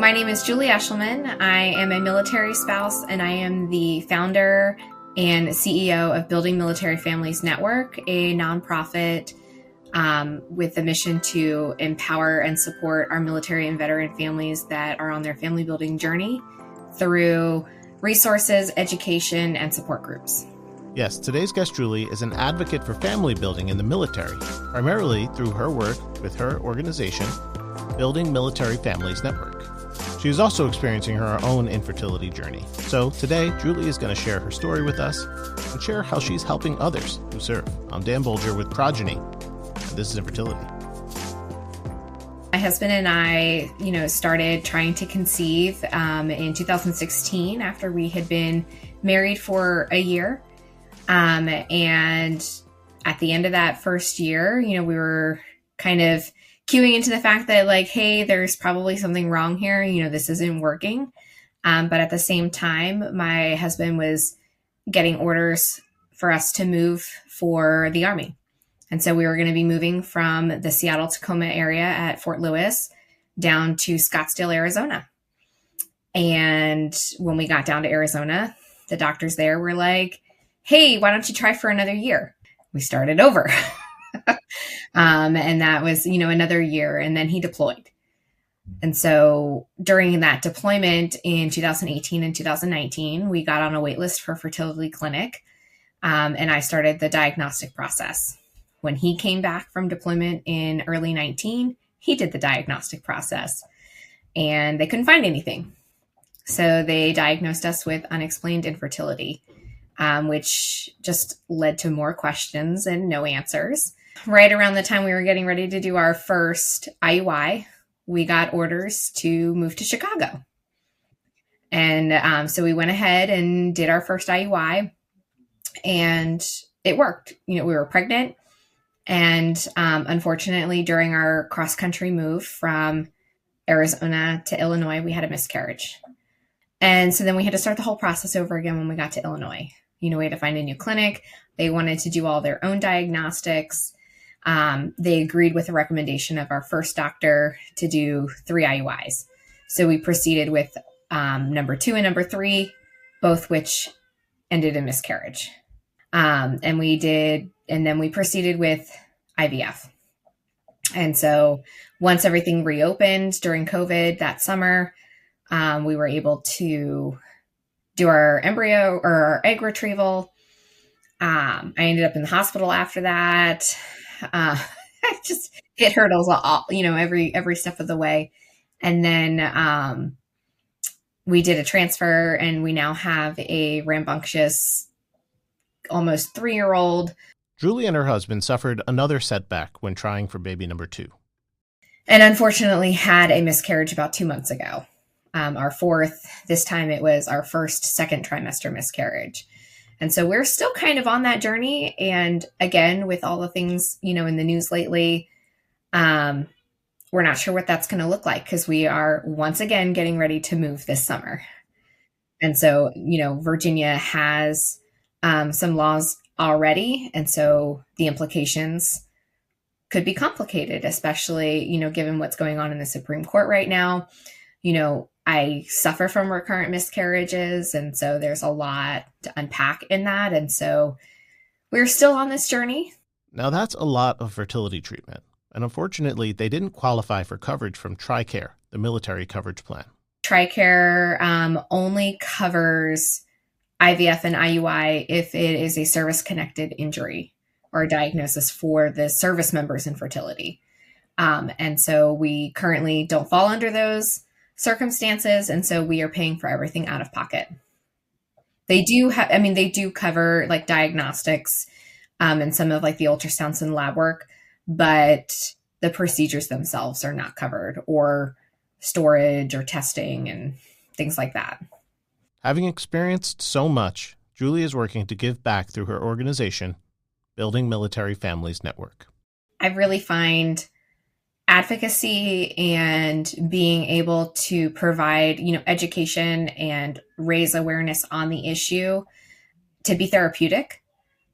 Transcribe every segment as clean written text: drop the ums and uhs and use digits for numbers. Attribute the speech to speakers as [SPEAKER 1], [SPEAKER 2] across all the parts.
[SPEAKER 1] My name is Julie Eshelman. I am a military spouse, and I am the founder and CEO of Building Military Families Network, a nonprofit with a mission to empower and support our military and veteran families that are on their family building journey through resources, education, and support groups.
[SPEAKER 2] Yes, today's guest, Julie, is an advocate for family building in the military, primarily through her work with her organization, Building Military Families Network. She is also experiencing her own infertility journey. So today, Julie is going to share her story with us and share how she's helping others who serve. I'm Dan Bulger with Progyny, and this is Infertility.
[SPEAKER 1] My husband and I, started trying to conceive in 2016 after we had been married for a year. And at the end of that first year, we were kind of cueing into the fact that hey, there's probably something wrong here. This isn't working. But at the same time, my husband was getting orders for us to move for the Army. And so we were going to be moving from the Seattle-Tacoma area at Fort Lewis down to Scottsdale, Arizona. And when we got down to Arizona, the doctors there were like, hey, why don't you try for another year? We started over. And that was, another year. And then he deployed. And so during that deployment in 2018 and 2019, we got on a wait list for a fertility clinic. And I started the diagnostic process. When he came back from deployment in early 19, he did the diagnostic process and they couldn't find anything. So they diagnosed us with unexplained infertility, which just led to more questions and no answers. Right around the time we were getting ready to do our first IUI, we got orders to move to Chicago. And so we went ahead and did our first IUI, and it worked. We were pregnant. And unfortunately, during our cross-country move from Arizona to Illinois, we had a miscarriage. And so then we had to start the whole process over again when we got to Illinois. We had to find a new clinic. They wanted to do all their own diagnostics. They agreed with the recommendation of our first doctor to do 3 IUIs. So we proceeded with number 2 and number 3, both which ended in miscarriage. And then we proceeded with IVF. And so once everything reopened during COVID that summer, we were able to do our embryo or our egg retrieval. I ended up in the hospital after that. I just hit hurdles all, every step of the way. And then we did a transfer, and we now have a rambunctious, almost 3-year-old.
[SPEAKER 2] Julie and her husband suffered another setback when trying for baby number 2.
[SPEAKER 1] And unfortunately had a miscarriage about 2 months ago. Our 4th, this time it was our first second trimester miscarriage. And so we're still kind of on that journey. And again, with all the things, in the news lately, we're not sure what that's going to look like because we are once again getting ready to move this summer. And so, Virginia has some laws already. And so the implications could be complicated, especially, given what's going on in the Supreme Court right now. I suffer from recurrent miscarriages. And so there's a lot to unpack in that. And so we're still on this journey.
[SPEAKER 2] Now that's a lot of fertility treatment. And unfortunately, they didn't qualify for coverage from TRICARE, the military coverage plan.
[SPEAKER 1] TRICARE only covers IVF and IUI if it is a service-connected injury or a diagnosis for the service members' infertility. And so we currently don't fall under those circumstances. And so we are paying for everything out of pocket. They do cover diagnostics and some of the ultrasounds and lab work, but the procedures themselves are not covered, or storage or testing and things like that.
[SPEAKER 2] Having experienced so much, Julie is working to give back through her organization, Building Military Families Network.
[SPEAKER 1] I really find advocacy and being able to provide, education and raise awareness on the issue to be therapeutic.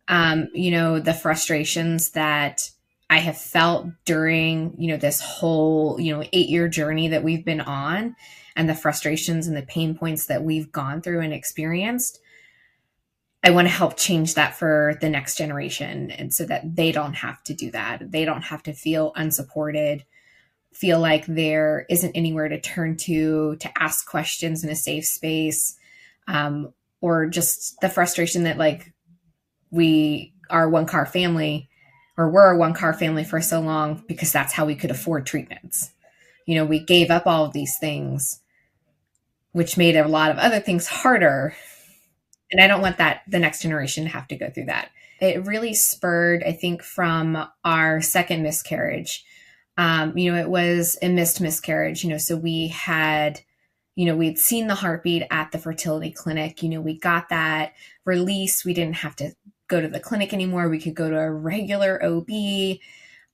[SPEAKER 1] The frustrations that I have felt during, this whole, 8-year journey that we've been on and the frustrations and the pain points that we've gone through and experienced. I want to help change that for the next generation, and so that they don't have to do that. They don't have to feel unsupported, feel like there isn't anywhere to turn to ask questions in a safe space, or just the frustration that like we are one car family, or we're a one car family for so long because that's how we could afford treatments. We gave up all of these things, which made a lot of other things harder. And I don't want the next generation to have to go through that. It really spurred, I think, from our second miscarriage. It was a missed miscarriage, so we had, we'd seen the heartbeat at the fertility clinic. We got that release. We didn't have to go to the clinic anymore. We could go to a regular OB.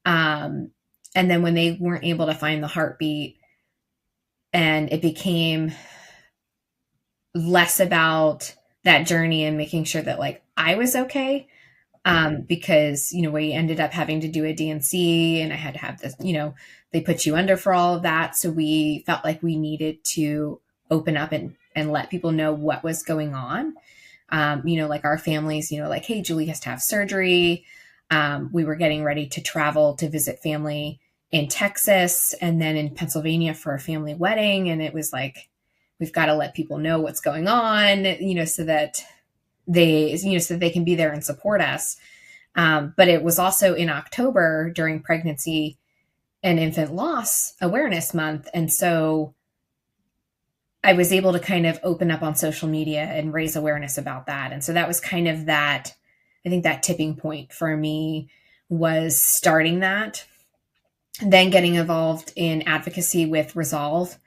[SPEAKER 1] And then when they weren't able to find the heartbeat, and it became less about that journey and making sure that like I was okay, because we ended up having to do a DNC, and I had to have this, they put you under for all of that. So we felt like we needed to open up and let people know what was going on. Like our families, like, hey, Julie has to have surgery. We were getting ready to travel to visit family in Texas and then in Pennsylvania for a family wedding. And it was like, we've got to let people know what's going on, so that they can be there and support us. But it was also in October during Pregnancy and Infant Loss Awareness Month. And so I was able to kind of open up on social media and raise awareness about that. And so that was kind of that, I think that tipping point for me was starting that, then getting involved in advocacy with Resolve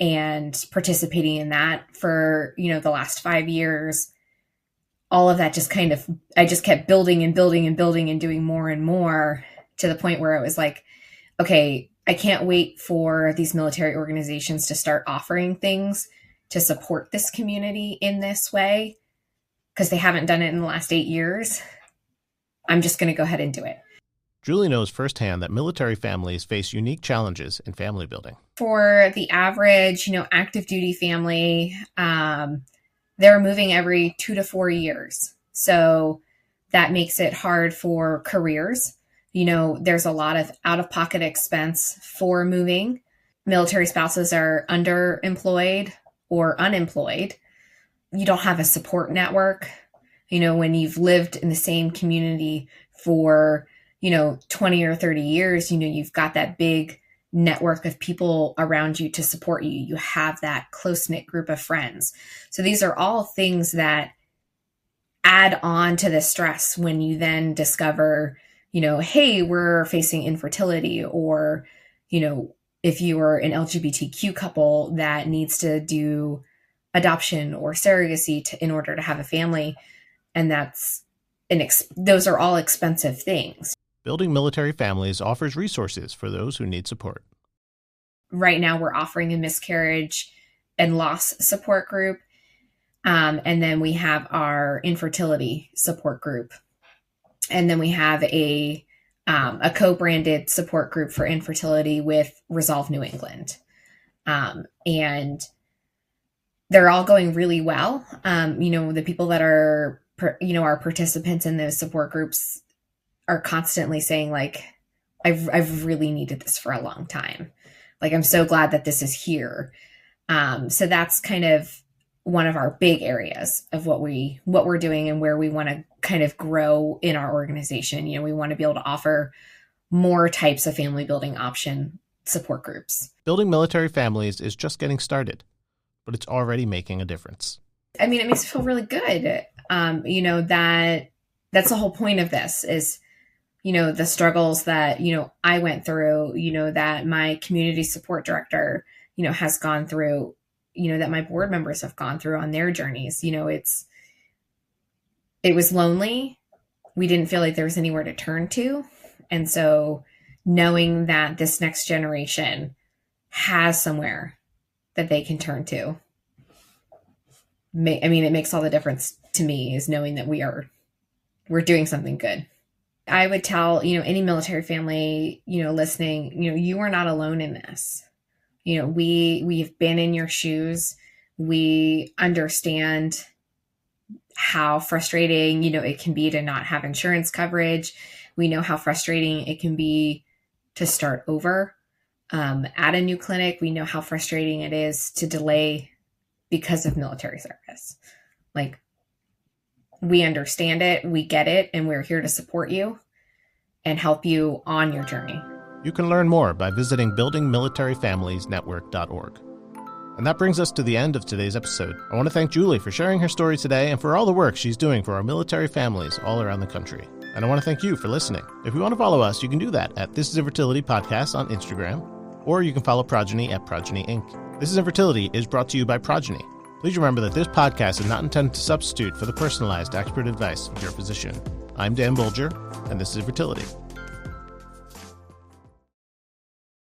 [SPEAKER 1] and participating in that for, the last 5 years. All of that just kind of, I just kept building and building and building and doing more and more, to the point where it was like, okay, I can't wait for these military organizations to start offering things to support this community in this way, because they haven't done it in the last 8 years. I'm just going to go ahead and do it.
[SPEAKER 2] Julie knows firsthand that military families face unique challenges in family building.
[SPEAKER 1] For the average, active duty family, they're moving every 2 to 4 years. So that makes it hard for careers. There's a lot of out-of-pocket expense for moving. Military spouses are underemployed or unemployed. You don't have a support network. When you've lived in the same community for, 20 or 30 years, you've got that big network of people around you to support you. You have that close-knit group of friends. So these are all things that add on to the stress when you then discover, hey, we're facing infertility, or, if you are an LGBTQ couple that needs to do adoption or surrogacy in order to have a family. And those are all expensive things.
[SPEAKER 2] Building Military Families offers resources for those who need support.
[SPEAKER 1] Right now, we're offering a miscarriage and loss support group. And then we have our infertility support group. And then we have a co-branded support group for infertility with Resolve New England. And they're all going really well. The people that are, our participants in those support groups are constantly saying like, I've really needed this for a long time. Like, I'm so glad that this is here. So that's kind of one of our big areas of what we're doing and where we want to kind of grow in our organization. We want to be able to offer more types of family building option support groups.
[SPEAKER 2] Building Military Families is just getting started, but it's already making a difference.
[SPEAKER 1] I mean, it makes me feel really good. That's the whole point of this is, the struggles that, I went through, that my community support director, has gone through, that my board members have gone through on their journeys. It was lonely. We didn't feel like there was anywhere to turn to. And so knowing that this next generation has somewhere that they can turn to, it makes all the difference to me, is knowing that we're doing something good. I would tell, any military family, listening, you are not alone in this. You know, we've been in your shoes. We understand how frustrating, you know, it can be to not have insurance coverage. We know how frustrating it can be to start over at a new clinic. We know how frustrating it is to delay because of military service. Like, we understand it, we get it, and we're here to support you and help you on your journey.
[SPEAKER 2] You can learn more by visiting buildingmilitaryfamiliesnetwork.org. And that brings us to the end of today's episode. I want to thank Julie for sharing her story today and for all the work she's doing for our military families all around the country. And I want to thank you for listening. If you want to follow us, you can do that at This is Infertility Podcast on Instagram, or you can follow Progyny at Progyny Inc. This is Infertility is brought to you by Progyny. Please remember that this podcast is not intended to substitute for the personalized expert advice of your physician. I'm Dan Bulger, and this is Infertility.